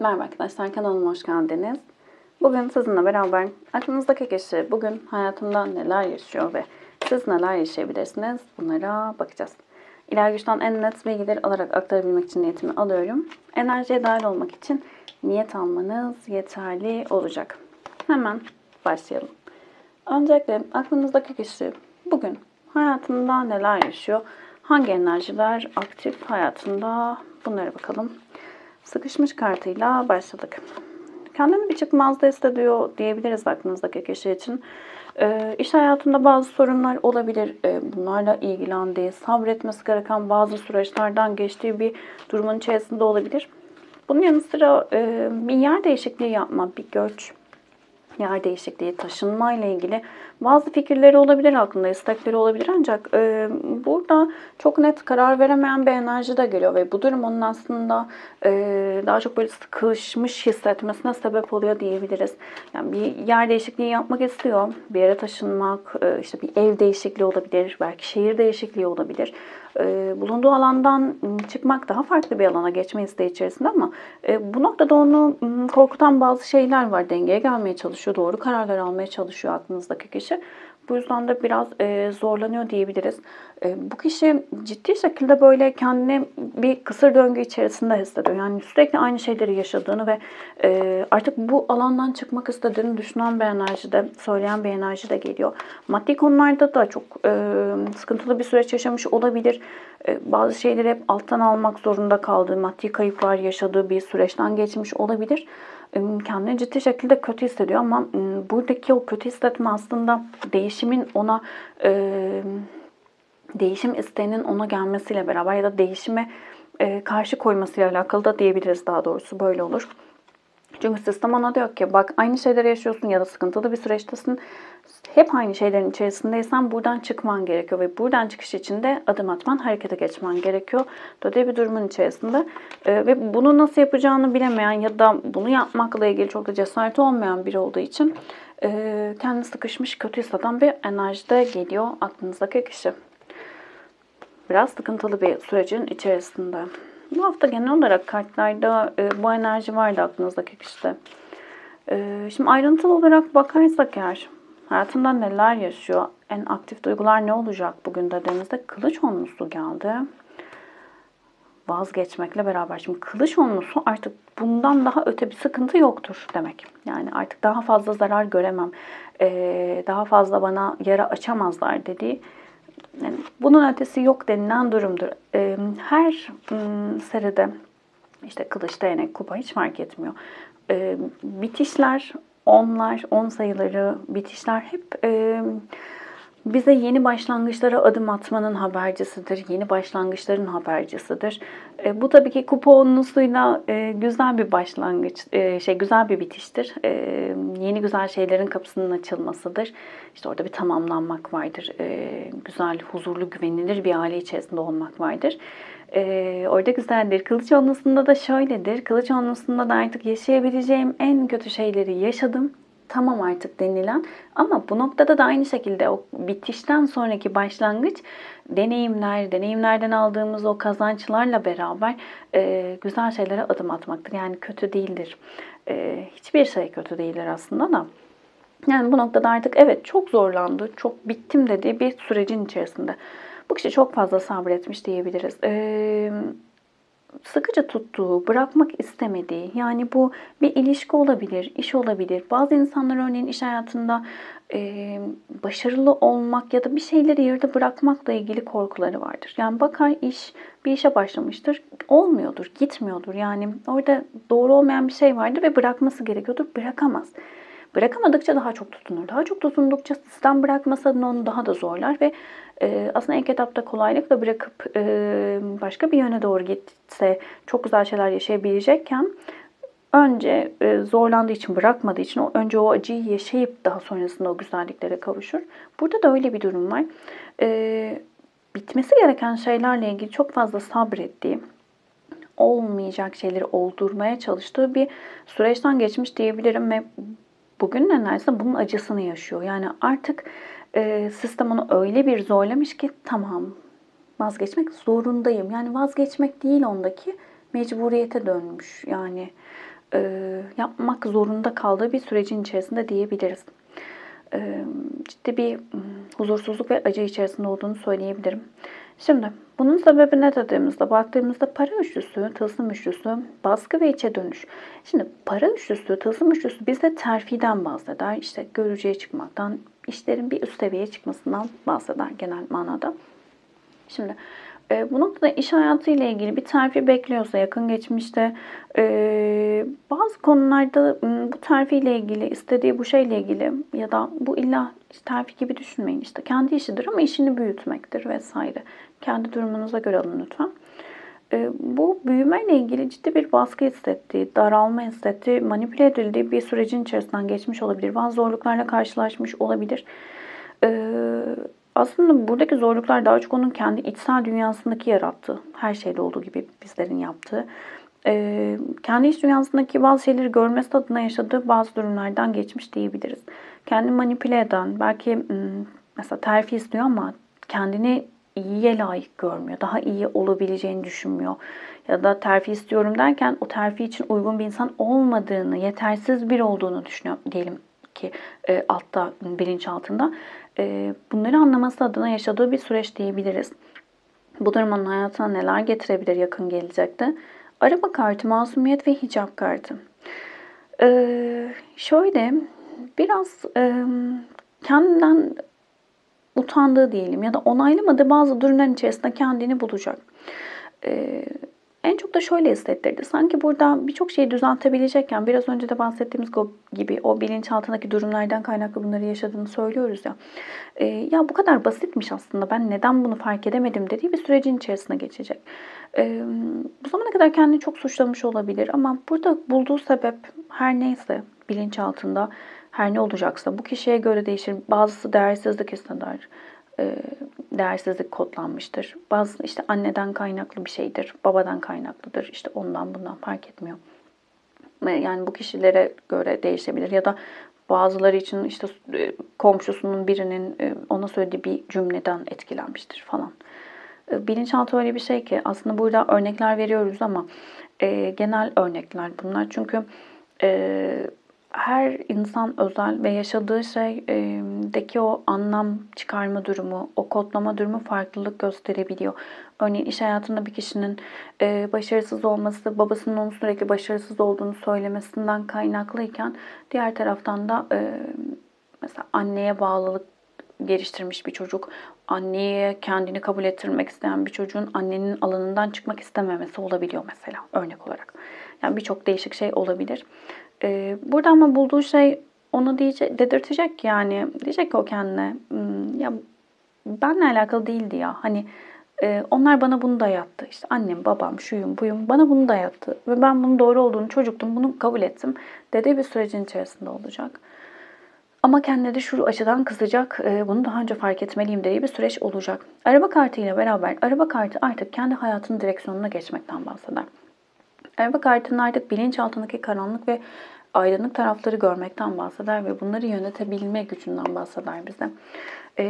Merhaba arkadaşlar, kanalıma hoş geldiniz. Bugün sizinle beraber aklınızdaki kişi bugün hayatında neler yaşıyor ve siz neler yaşayabilirsiniz bunlara bakacağız. İlahi güçten en net bilgileri alarak aktarabilmek için niyetimi alıyorum. Enerjiye dahil olmak için niyet almanız yeterli olacak. Hemen başlayalım. Öncelikle aklınızdaki kişi bugün hayatında neler yaşıyor? Hangi enerjiler aktif hayatında? Bunlara bakalım. Sıkışmış kartıyla başladık. Kendini bir çıkmazda hissediyor diyebiliriz aklınızdaki kişi için. İş hayatında bazı sorunlar olabilir. Bunlarla ilgilendiği, sabretmesi gereken bazı süreçlerden geçtiği bir durumun içerisinde olabilir. Bunun yanı sıra bir yer değişikliği yapma, bir göç, yer değişikliği, taşınma ile ilgili bazı fikirleri olabilir, aklında istekleri olabilir ancak burada çok net karar veremeyen bir enerji de geliyor ve bu durum onun aslında daha çok böyle sıkışmış hissetmesine sebep oluyor diyebiliriz. Yani bir yer değişikliği yapmak istiyor, bir yere taşınmak, işte bir ev değişikliği olabilir, belki şehir değişikliği olabilir. Bulunduğu alandan çıkmak, daha farklı bir alana geçme isteği içerisinde ama bu noktada onu korkutan bazı şeyler var. Dengeye gelmeye çalışıyor, doğru kararlar almaya çalışıyor aklınızdaki kişi. Bu yüzden de biraz zorlanıyor diyebiliriz. Bu kişi ciddi şekilde böyle kendini bir kısır döngü içerisinde hissediyor. Yani sürekli aynı şeyleri yaşadığını ve artık bu alandan çıkmak istediğini düşünen bir enerjide, söyleyen bir enerji de geliyor. Maddi konularda da çok sıkıntılı bir süreç yaşamış olabilir. Bazı şeyleri hep alttan almak zorunda kaldığı, maddi kayıplar yaşadığı bir süreçten geçmiş olabilir. Kendini ciddi şekilde kötü hissediyor ama buradaki o kötü hissetme aslında değişim isteğinin ona gelmesiyle beraber ya da değişime karşı koymasıyla alakalı da diyebiliriz, daha doğrusu böyle olur. Çünkü sistem ona diyor ki bak, aynı şeyleri yaşıyorsun ya da sıkıntılı bir süreçtesin. Hep aynı şeylerin içerisindeysen buradan çıkman gerekiyor ve buradan çıkış için de adım atman, harekete geçmen gerekiyor. Böyle bir durumun içerisinde ve bunu nasıl yapacağını bilemeyen ya da bunu yapmakla ilgili çok da cesareti olmayan biri olduğu için kendini sıkışmış, kötü hisseden bir enerjide geliyor aklınızdaki kişi. Biraz sıkıntılı bir sürecin içerisinde. Bu hafta genel olarak kartlarda bu enerji vardı aklınızdaki kişide. Şimdi ayrıntılı olarak bakarsak eğer hayatında neler yaşıyor, en aktif duygular ne olacak bugün dediğimizde kılıç onlusu geldi. Vazgeçmekle beraber. Şimdi kılıç onlusu artık bundan daha öte bir sıkıntı yoktur demek. Yani artık daha fazla zarar göremem, daha fazla bana yara açamazlar dediği, yani bunun ötesi yok denilen durumdur. Her seride işte kılıç, değnek, kupa hiç fark etmiyor. Bitişler, onlar, on sayıları, bitişler hep bize yeni başlangıçlara adım atmanın habercisidir. Yeni başlangıçların habercisidir. Bu tabii ki kupa onlusuyla güzel bir başlangıç, güzel bir bitiştir. Yeni güzel şeylerin kapısının açılmasıdır. İşte orada bir tamamlanmak vardır. Güzel, huzurlu, güvenilir bir aile içerisinde olmak vardır. Orada güzeldir. Kılıç onlusunda da şöyledir. Kılıç onlusunda da artık yaşayabileceğim en kötü şeyleri yaşadım. Tamam artık denilen, ama bu noktada da aynı şekilde o bitişten sonraki başlangıç deneyimler, deneyimlerden aldığımız o kazançlarla beraber güzel şeylere adım atmaktır. Yani kötü değildir. Hiçbir şey kötü değildir aslında da. Yani bu noktada artık evet, çok zorlandı, çok bittim dediği bir sürecin içerisinde. Bu kişi çok fazla sabretmiş diyebiliriz. Sıkıca tuttuğu, bırakmak istemediği, yani bu bir ilişki olabilir, iş olabilir. Bazı insanlar örneğin iş hayatında başarılı olmak ya da bir şeyleri yarıda bırakmakla ilgili korkuları vardır. Yani bakar bir işe başlamıştır, olmuyordur, gitmiyordur. Yani orada doğru olmayan bir şey vardır ve bırakması gerekiyordur, bırakamaz. Bırakamadıkça daha çok tutunur. Daha çok tutundukça sistem bırakması adına onu daha da zorlar ve aslında ilk etapta kolaylıkla bırakıp başka bir yöne doğru gitse çok güzel şeyler yaşayabilecekken önce zorlandığı için, bırakmadığı için önce o acıyı yaşayıp daha sonrasında o güzelliklere kavuşur. Burada da öyle bir durum var. Bitmesi gereken şeylerle ilgili çok fazla sabrettiği, olmayacak şeyleri oldurmaya çalıştığı bir süreçten geçmiş diyebilirim ve bugün enerjisi bunun acısını yaşıyor. Yani artık sistem onu öyle bir zorlamış ki tamam, vazgeçmek zorundayım. Yani vazgeçmek değil ondaki, mecburiyete dönmüş. Yani yapmak zorunda kaldığı bir sürecin içerisinde diyebiliriz. Ciddi bir huzursuzluk ve acı içerisinde olduğunu söyleyebilirim. Şimdi bunun sebebi ne dediğimizde, baktığımızda para üçlüsü, tılsım üçlüsü, baskı ve içe dönüş. Şimdi para üçlüsü, tılsım üçlüsü bize terfiden bahseder. İşte görücüye çıkmaktan, işlerin bir üst seviyeye çıkmasından bahseder genel manada. Şimdi bu noktada iş hayatıyla ilgili bir terfi bekliyorsa yakın geçmişte bazı konularda bu terfiyle ilgili, istediği bu şeyle ilgili ya da bu illa işte terfi gibi düşünmeyin. İşte kendi işidir ama işini büyütmektir vesaire. Kendi durumunuza göre alın lütfen. Bu büyümeyle ilgili ciddi bir baskı hissettiği, daralma hissettiği, manipüle edildiği bir sürecin içerisinden geçmiş olabilir. Bazı zorluklarla karşılaşmış olabilir. Aslında buradaki zorluklar daha çok onun kendi içsel dünyasındaki yarattığı, her şeyde olduğu gibi bizlerin yaptığı, kendi iç dünyasındaki bazı şeyleri görmesi adına yaşadığı bazı durumlardan geçmiş diyebiliriz. Kendini manipüle eden, belki mesela terfi istiyor ama kendini iyiye layık görmüyor. Daha iyi olabileceğini düşünmüyor. Ya da terfi istiyorum derken o terfi için uygun bir insan olmadığını, yetersiz bir olduğunu düşünüyor diyelim ki altta, bilinçaltında. Bunları anlaması adına yaşadığı bir süreç diyebiliriz. Bu durumun hayatına neler getirebilir yakın gelecekte? Araba kartı, masumiyet ve hicap kartı. Şöyle biraz kendinden utandığı diyelim ya da onaylamadığı bazı durumların içerisinde kendini bulacak. En çok da şöyle hissettirdi. Sanki burada birçok şeyi düzeltebilecekken biraz önce de bahsettiğimiz gibi o bilinçaltındaki durumlardan kaynaklı bunları yaşadığını söylüyoruz ya. Ya bu kadar basitmiş aslında, ben neden bunu fark edemedim dediği bir sürecin içerisine geçecek. Bu zamana kadar kendini çok suçlamış olabilir ama burada bulduğu sebep her neyse bilinçaltında, her ne olacaksa bu kişiye göre değişir. Bazısı değersizlik hisseder. Değersizlik kodlanmıştır. Bazı işte anneden kaynaklı bir şeydir, babadan kaynaklıdır. İşte ondan bundan fark etmiyor. Yani bu kişilere göre değişebilir ya da bazıları için işte komşusunun birinin ona söylediği bir cümleden etkilenmiştir falan. Bilinçaltı öyle bir şey ki aslında burada örnekler veriyoruz ama genel örnekler bunlar. Çünkü her insan özel ve yaşadığı şeydeki o anlam çıkarma durumu, o kodlama durumu farklılık gösterebiliyor. Örneğin iş hayatında bir kişinin başarısız olması, babasının onun sürekli başarısız olduğunu söylemesinden kaynaklıyken diğer taraftan da mesela anneye bağlılık geliştirmiş bir çocuk, anneye kendini kabul ettirmek isteyen bir çocuğun annenin alanından çıkmak istememesi olabiliyor mesela örnek olarak. Yani birçok değişik şey olabilir. Burada ama bulduğu şey onu dedirtecek, yani diyecek ki o kendine ya benle alakalı değildi ya, hani onlar bana bunu dayattı, işte annem babam şuyum buyum bana bunu dayattı ve ben bunun doğru olduğunu çocuktum, bunu kabul ettim dediği bir sürecin içerisinde olacak. Ama kendine de şu açıdan kızacak, bunu daha önce fark etmeliyim dediği bir süreç olacak. Araba kartı ile beraber araba kartı artık kendi hayatının direksiyonuna geçmekten bahseder. Araba kartının artık bilinçaltındaki karanlık ve aydınlık tarafları görmekten bahseder ve bunları yönetebilme gücünden bahseder bize.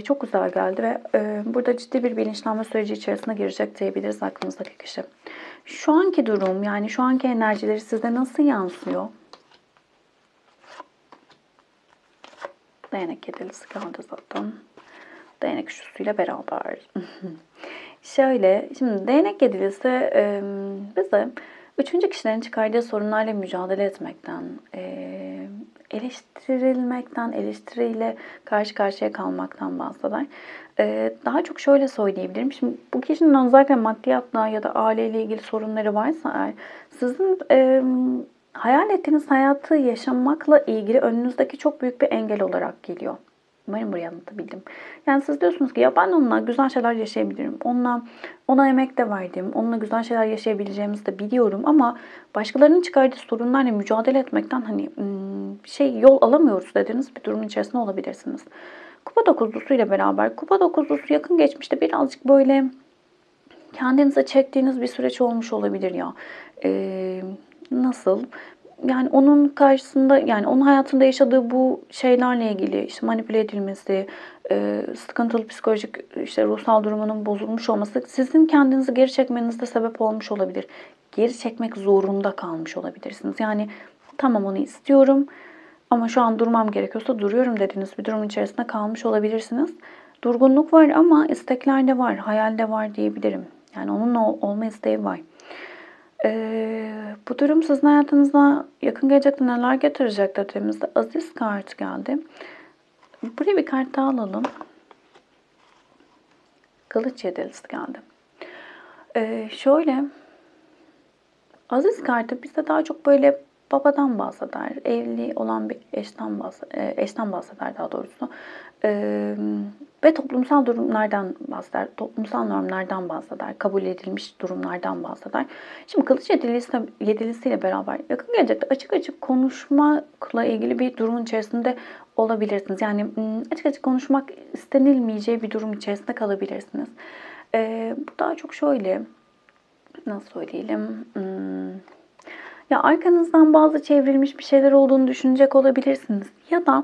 Çok güzel geldi ve burada ciddi bir bilinçlenme süreci içerisine girecek diyebiliriz aklınızdaki kişi. Şu anki durum, yani şu anki enerjileri sizde nasıl yansıyor? Değnek yedilisi geldi zaten. Değnek üçlüsüyle beraber. Şöyle, şimdi değnek yedilisi bize üçüncü kişilerin çıkardığı sorunlarla mücadele etmekten, eleştirilmekten, eleştiriyle karşı karşıya kalmaktan bahseder. Daha çok şöyle söyleyebilirim. Şimdi bu kişinin özellikle maddiyatla ya da aileyle ilgili sorunları varsa eğer, sizin hayal ettiğiniz hayatı yaşamakla ilgili önünüzdeki çok büyük bir engel olarak geliyor. Umarım burayı anlatabildim. Yani siz diyorsunuz ki ya ben onunla güzel şeyler yaşayabilirim. Ona emek de verdim. Onunla güzel şeyler yaşayabileceğimizi de biliyorum ama başkalarının çıkardığı sorunlarla mücadele etmekten yol alamıyoruz dediğiniz bir durumun içerisinde olabilirsiniz. Kupa dokuzlusu ile beraber, kupa dokuzlusu yakın geçmişte birazcık böyle kendinize çektiğiniz bir süreç olmuş olabilir ya. Nasıl? Yani onun karşısında, yani onun hayatında yaşadığı bu şeylerle ilgili işte manipüle edilmesi, sıkıntılı psikolojik, işte ruhsal durumunun bozulmuş olması sizin kendinizi geri çekmenizde sebep olmuş olabilir. geri çekmek zorunda kalmış olabilirsiniz. Yani tamam onu istiyorum ama şu an durmam gerekiyorsa duruyorum dediğiniz bir durum içerisinde kalmış olabilirsiniz. Durgunluk var ama istekler de var, hayal de var diyebilirim. Yani onunla olma isteği var. Bu durum sizin hayatınızda yakın gelecekte neler getirecek dediğimizde Aziz kartı geldi. Buraya bir kart daha alalım. Kılıç yedilisi geldi. Şöyle, Aziz kartı bize daha çok böyle babadan bahseder, evli olan bir eşten bahseder daha doğrusu. Ve toplumsal durumlardan bahseder, toplumsal normlardan bahseder, kabul edilmiş durumlardan bahseder. Şimdi kılıç yedilisiyle beraber yakın gelecekte açık açık konuşmakla ilgili bir durumun içerisinde olabilirsiniz. Yani açık açık konuşmak istenilmeyeceği bir durum içerisinde kalabilirsiniz. Bu daha çok şöyle, nasıl söyleyelim? Ya arkanızdan bazı çevrilmiş bir şeyler olduğunu düşünecek olabilirsiniz. Ya da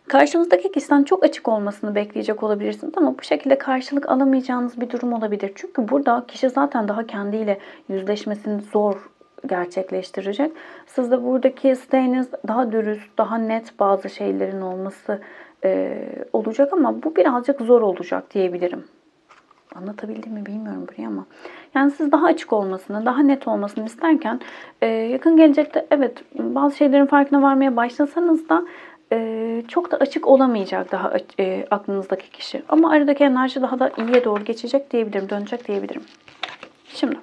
karşınızdaki kişiden çok açık olmasını bekleyecek olabilirsiniz ama bu şekilde karşılık alamayacağınız bir durum olabilir. Çünkü burada kişi zaten daha kendiyle yüzleşmesini zor gerçekleştirecek. Siz de buradaki isteğiniz daha dürüst, daha net bazı şeylerin olması olacak ama bu birazcık zor olacak diyebilirim. Anlatabildim mi bilmiyorum burayı ama. Yani siz daha açık olmasını, daha net olmasını isterken yakın gelecekte evet bazı şeylerin farkına varmaya başlasanız da çok da açık olamayacak daha aklınızdaki kişi. Ama aradaki enerji daha da iyiye doğru geçecek diyebilirim, dönecek diyebilirim. Şimdi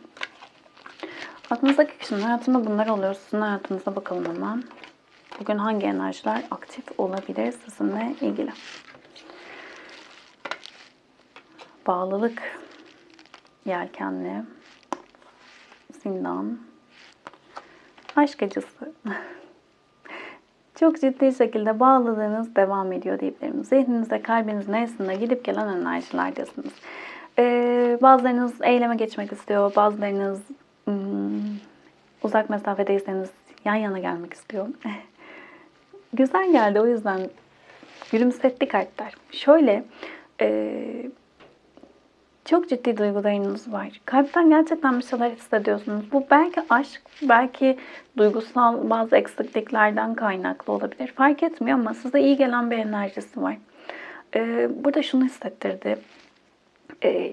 aklınızdaki kişinin hayatında bunlar oluyor. Sizin hayatınıza bakalım hemen. Bugün hangi enerjiler aktif olabilir sizinle ilgili? Bağlılık, yelkenli, zindan, aşk acısı. Çok ciddi şekilde bağlılığınız devam ediyor diyebilirim. Zihninizde, kalbinizin neresinde gidip gelen enerjilerdesiniz. Bazılarınız eyleme geçmek istiyor, bazılarınız uzak mesafedeyseniz yan yana gelmek istiyor. Güzel geldi o yüzden gülümsetti kartlar. Şöyle, çok ciddi duygularınız var. Kalpten gerçekten bir şeyler hissediyorsunuz. Bu belki aşk, belki duygusal bazı eksikliklerden kaynaklı olabilir. Fark etmiyor ama size iyi gelen bir enerjisi var. Burada şunu hissettirdi.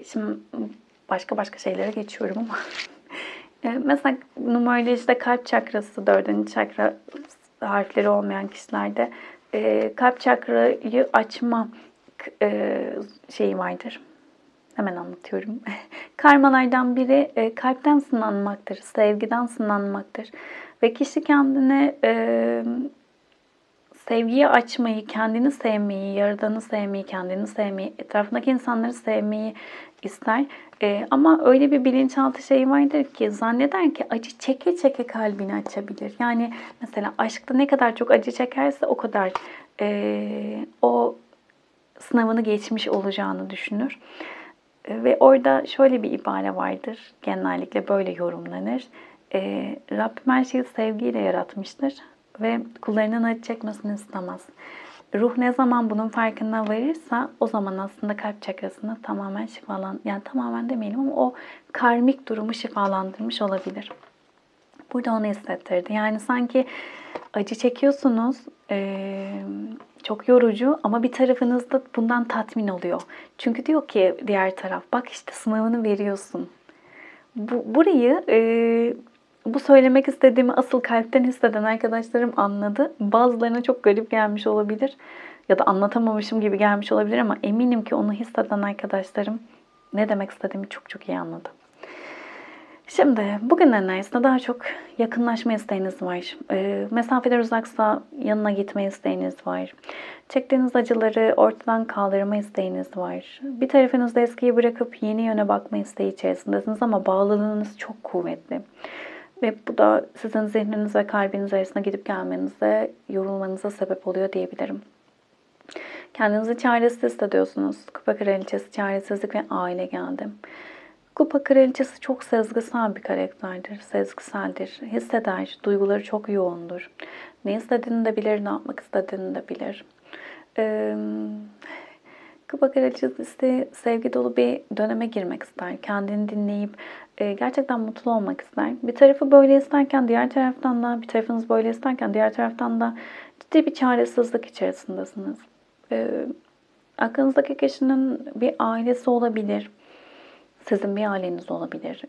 Şimdi başka şeylere geçiyorum ama. Mesela numerolojide kalp çakrası, 4. çakra harfleri olmayan kişilerde kalp çakrayı açma şeyi vardır. Hemen anlatıyorum. Karmalardan biri kalpten sınanmaktır, sevgiden sınanmaktır. Ve kişi kendine sevgiyi açmayı, kendini sevmeyi, Yaradan'ı sevmeyi, kendini sevmeyi, etrafındaki insanları sevmeyi ister. Ama öyle bir bilinçaltı şeyi vardır ki zanneder ki acı çeke çeke kalbini açabilir. Yani mesela aşkta ne kadar çok acı çekerse o kadar o sınavını geçmiş olacağını düşünür. Ve orada şöyle bir ibare vardır. Genellikle böyle yorumlanır. Rabbim her şeyi sevgiyle yaratmıştır ve kullarının acı çekmesini istemez. Ruh ne zaman bunun farkına varırsa o zaman aslında kalp çakrasını tamamen yani tamamen demeyelim ama o karmik durumu şifalandırmış olabilir. Burada onu hissettirdi. Yani sanki acı çekiyorsunuz, çok yorucu ama bir tarafınız da bundan tatmin oluyor. Çünkü diyor ki diğer taraf, bak işte sınavını veriyorsun. Burayı bu söylemek istediğimi asıl kalpten hisseden arkadaşlarım anladı. Bazılarına çok garip gelmiş olabilir ya da anlatamamışım gibi gelmiş olabilir ama eminim ki onu hisseden arkadaşlarım ne demek istediğimi çok iyi anladı. Şimdi bugün enerjisinde daha çok yakınlaşma isteğiniz var. Mesafeler uzaksa yanına gitme isteğiniz var. Çektiğiniz acıları ortadan kaldırma isteğiniz var. Bir tarafınızda eskiyi bırakıp yeni yöne bakma isteği içerisindesiniz ama bağlılığınız çok kuvvetli. Ve bu da sizin zihniniz ve kalbiniz arasında gidip gelmenize, yorulmanıza sebep oluyor diyebilirim. Kendinizi çaresiz hissediyorsunuz. Kupa kraliçesi, çaresizlik ve aile geldi. Kupa kraliçesi çok sezgisel bir karakterdir, sezgiseldir, hisseder, duyguları çok yoğundur. Ne istediğini de bilir, ne yapmak istediğini de bilir. Kupa kraliçesi ise sevgi dolu bir döneme girmek ister. Kendini dinleyip gerçekten mutlu olmak ister. Bir tarafı böyle isterken diğer taraftan da, bir tarafınız böyle isterken diğer taraftan da ciddi bir çaresizlik içerisindesiniz. Aklınızdaki kişinin bir ailesi olabilir. Sizin bir aileniz olabilir.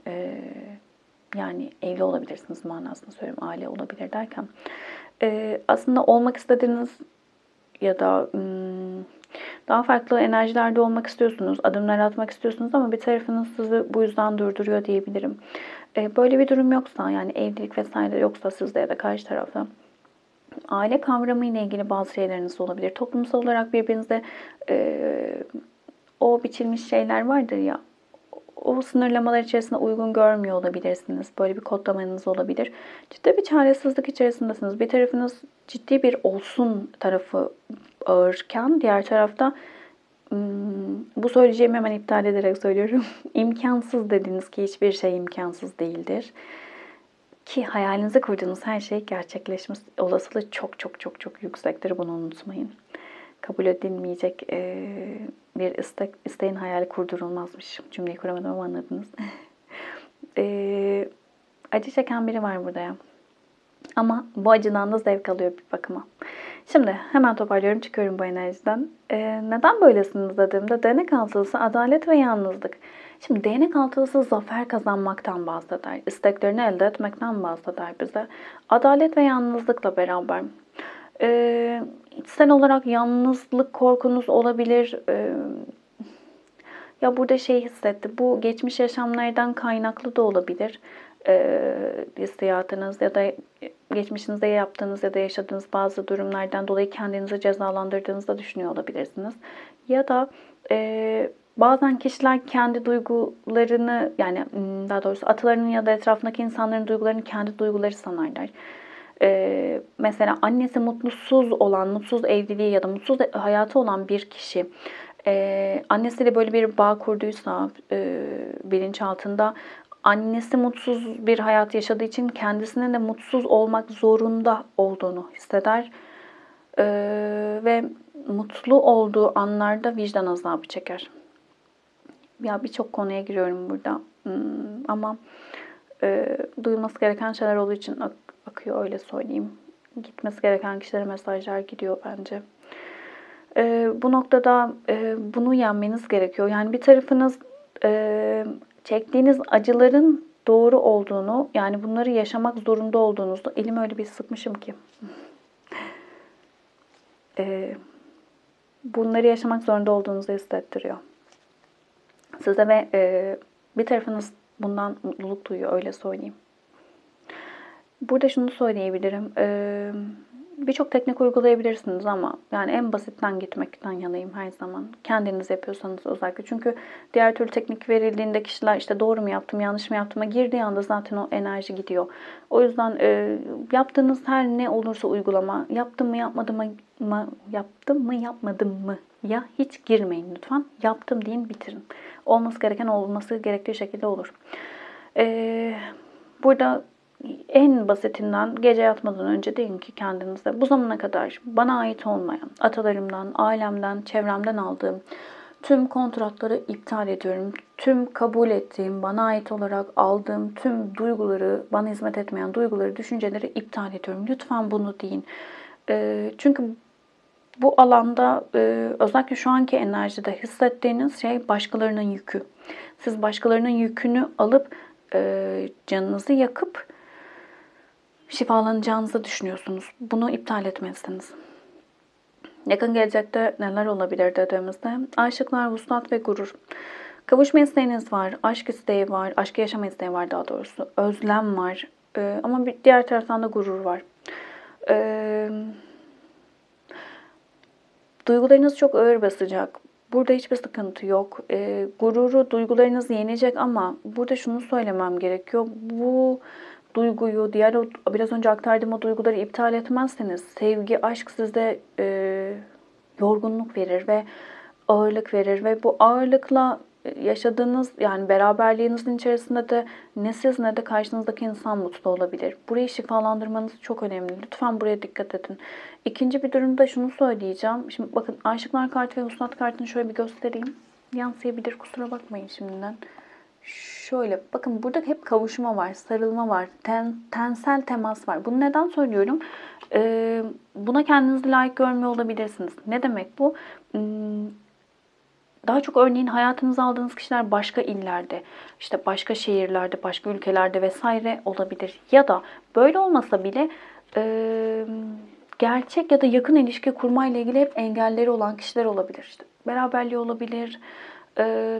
Yani evli olabilirsiniz manasında söylüyorum. Aile olabilir derken. Aslında olmak istediğiniz ya da daha farklı enerjilerde olmak istiyorsunuz. Adımlar atmak istiyorsunuz ama bir tarafınız sizi bu yüzden durduruyor diyebilirim. Böyle bir durum yoksa, yani evlilik vesaire yoksa sizde ya da karşı tarafta, aile kavramı ile ilgili bazı şeyleriniz olabilir. Toplumsal olarak birbirinize o biçilmiş şeyler vardır ya, o sınırlamalar içerisinde uygun görmüyor olabilirsiniz. Böyle bir kodlamanız olabilir. Ciddi bir çaresizlik içerisindesiniz. Bir tarafınız ciddi bir olsun tarafı ağırken diğer tarafta bu söyleyeceğimi hemen iptal ederek söylüyorum. İmkansız dediniz ki hiçbir şey imkansız değildir. Ki hayalinizi kurduğunuz her şey gerçekleşmiş olasılığı çok çok çok çok yüksektir. Bunu unutmayın. Kabul edilmeyecek bir isteğin hayali kurdurulmazmış. Cümleyi kuramadım ama anladınız. Acı çeken biri var burada ya. Ama bu acıdan da zevk alıyor bir bakıma. Şimdi hemen toparlıyorum, çıkıyorum bu enerjiden. Neden böylesiniz dediğimde değnek altılısı adalet ve yalnızlık. Şimdi değnek altılısı zafer kazanmaktan bahseder. İsteklerini elde etmekten bahseder bize. Adalet ve yalnızlıkla beraber. İçsel olarak yalnızlık korkunuz olabilir. Ya burada şey hissetti. Bu geçmiş yaşamlardan kaynaklı da olabilir. Hissiyatınız ya da geçmişinizde yaptığınız ya da yaşadığınız bazı durumlardan dolayı kendinizi cezalandırdığınızı düşünüyor olabilirsiniz. Ya da bazen kişiler kendi duygularını, yani daha doğrusu atalarının ya da etrafındaki insanların duygularını kendi duyguları sanarlar. Mesela annesi mutsuz olan, mutsuz evliliği ya da mutsuz hayatı olan bir kişi annesiyle böyle bir bağ kurduysa bilinçaltında, annesi mutsuz bir hayat yaşadığı için kendisinin de mutsuz olmak zorunda olduğunu hisseder. Ve mutlu olduğu anlarda vicdan azabı çeker. Ya birçok konuya giriyorum burada. Ama duyulması gereken şeyler olduğu için akıyor, öyle söyleyeyim. Gitmesi gereken kişilere mesajlar gidiyor bence. Bu noktada bunu yenmeniz gerekiyor. Yani bir tarafınız çektiğiniz acıların doğru olduğunu, yani bunları yaşamak zorunda olduğunuzda, elimi öyle bir sıkmışım ki bunları yaşamak zorunda olduğunuzu hissettiriyor size ve bir tarafınız bundan mutluluk duyuyor, öyle söyleyeyim. Burada şunu söyleyebilirim. Birçok teknik uygulayabilirsiniz ama yani en basitten gitmekten yanayım her zaman. Kendiniz yapıyorsanız özellikle. Çünkü diğer türlü teknik verildiğinde kişiler işte doğru mu yaptım, yanlış mı yaptım'a girdiği anda zaten o enerji gidiyor. O yüzden yaptığınız her ne olursa uygulama, yaptım mı yapmadım mı, yaptım mı yapmadım mı ya hiç girmeyin lütfen. Yaptım deyin, bitirin. Olması gereken olması gerektiği şekilde olur. Burada en basitinden gece yatmadan önce deyin ki kendinize, bu zamana kadar bana ait olmayan, atalarımdan, ailemden, çevremden aldığım tüm kontratları iptal ediyorum. Tüm kabul ettiğim, bana ait olarak aldığım tüm duyguları, bana hizmet etmeyen duyguları, düşünceleri iptal ediyorum. Lütfen bunu deyin. Çünkü bu alanda özellikle şu anki enerjide hissettiğiniz şey başkalarının yükü. Siz başkalarının yükünü alıp canınızı yakıp şifalanacağınızı düşünüyorsunuz. Bunu iptal etmelisiniz. Yakın gelecekte neler olabilir dediğimizde aşıklar, vuslat ve gurur. Kavuşma isteğiniz var, aşk isteği var, aşkı yaşama isteği var daha doğrusu. Özlem var ama bir diğer taraftan da gurur var. Duygularınız çok ağır basacak. Burada hiçbir sıkıntı yok. Gururu, duygularınız yenecek ama burada şunu söylemem gerekiyor. Bu duyguyu, diğer biraz önce aktardığım o duyguları iptal etmezseniz sevgi, aşk sizde yorgunluk verir ve ağırlık verir ve bu ağırlıkla yaşadığınız yani beraberliğinizin içerisinde de ne siz ne de karşınızdaki insan mutlu olabilir. Burayı şifalandırmanız çok önemli. Lütfen buraya dikkat edin. İkinci bir durumda şunu söyleyeceğim. Şimdi bakın Aşıklar kartı ve Vuslat kartını şöyle bir göstereyim. Yansıyabilir, kusura bakmayın şimdiden. Şöyle bakın, burada hep kavuşma var, sarılma var, tensel temas var. Bunu neden söylüyorum? Buna kendinizi layık görmüyor olabilirsiniz. Ne demek bu? Daha çok örneğin hayatınıza aldığınız kişiler başka illerde, işte başka şehirlerde, başka ülkelerde vesaire olabilir. Ya da böyle olmasa bile gerçek ya da yakın ilişki kurmayla ilgili hep engelleri olan kişiler olabilir. İşte beraberliği olabilir,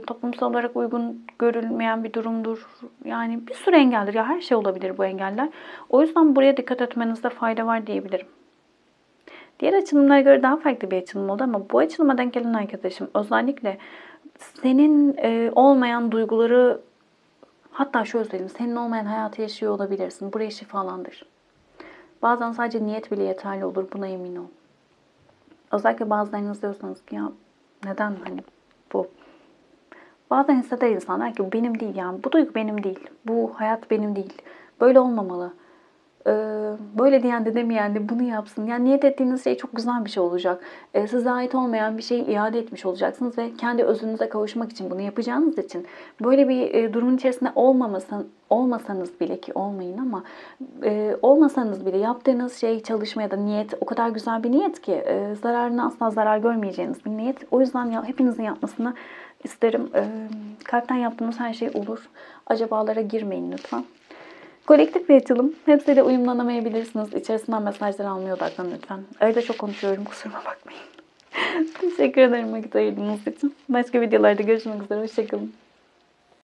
toplumsal olarak uygun görülmeyen bir durumdur. Yani bir sürü engeldir. Ya her şey olabilir bu engeller. O yüzden buraya dikkat etmenizde fayda var diyebilirim. Diğer açılımlara göre daha farklı bir açılım oldu ama bu açılıma denk gelen arkadaşım özellikle senin olmayan duyguları, hatta şöyle söyleyeyim, senin olmayan hayatı yaşıyor olabilirsin. Burayı şifalandır. Bazen sadece niyet bile yeterli olur, buna emin ol. Özellikle bazılarınız diyorsanız ki ya neden hani bu? Bazen hisseder insanlar ki bu benim değil, yani bu duygu benim değil, bu hayat benim değil, böyle olmamalı. Böyle diyen de demeyen de bunu yapsın. Yani niyet ettiğiniz şey çok güzel bir şey olacak. Size ait olmayan bir şeyi iade etmiş olacaksınız ve kendi özünüze kavuşmak için bunu yapacağınız için böyle bir durumun içerisinde olmasanız bile, ki olmayın ama olmasanız bile yaptığınız şey, çalışma ya da niyet o kadar güzel bir niyet ki zararına asla zarar görmeyeceğiniz bir niyet. O yüzden hepinizin yapmasını isterim. Kalpten yaptığınız her şey olur. Acabalara girmeyin lütfen. Kolektif bir açılım. Hepsiyle uyumlanamayabilirsiniz. İçerisinden mesajlar almaya odaklanın lütfen. Arada çok konuşuyorum, kusuruma bakmayın. Teşekkür ederim vakit ayırdığınız için. Başka videolarda görüşmek üzere. Hoşçakalın.